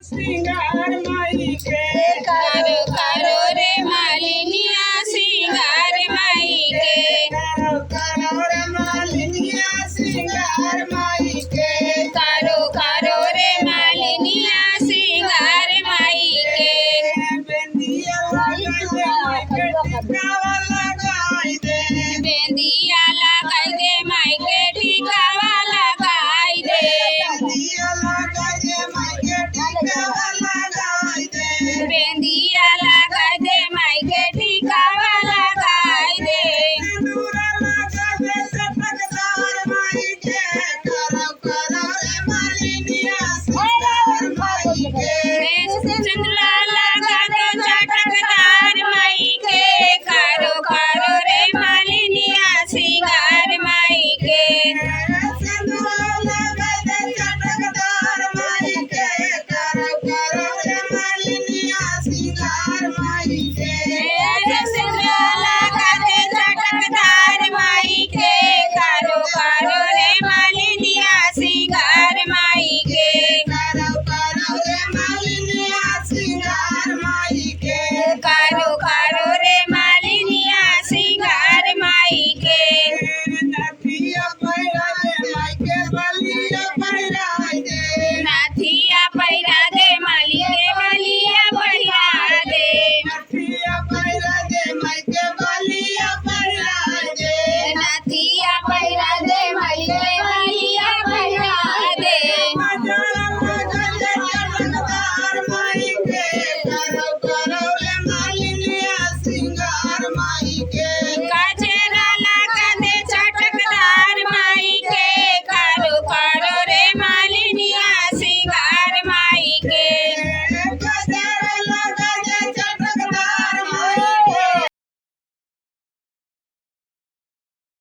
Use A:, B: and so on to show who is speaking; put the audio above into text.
A: श्रृंगार माई के
B: करो करो रे मालिनिया श्रृंगार माई के
A: करो रे मालिनिया श्रृंगार माई के
B: करो करो रे मालिनिया श्रृंगार माई के
A: बेंदिया लगाई दे टिकावा लगाई दे
B: बेंदिया लगाई दे माई के टिकावा लगाई दे
A: बेंदिया लगाई दे माई के टिकावा लगाई दे
B: बेंदिया लगाई दे माई के टिकावा लगाई दे
A: सिंदूरा लगाई दे चटकदार माई के करो करो रे मालिनिया श्रृंगार माई के
B: चंद्र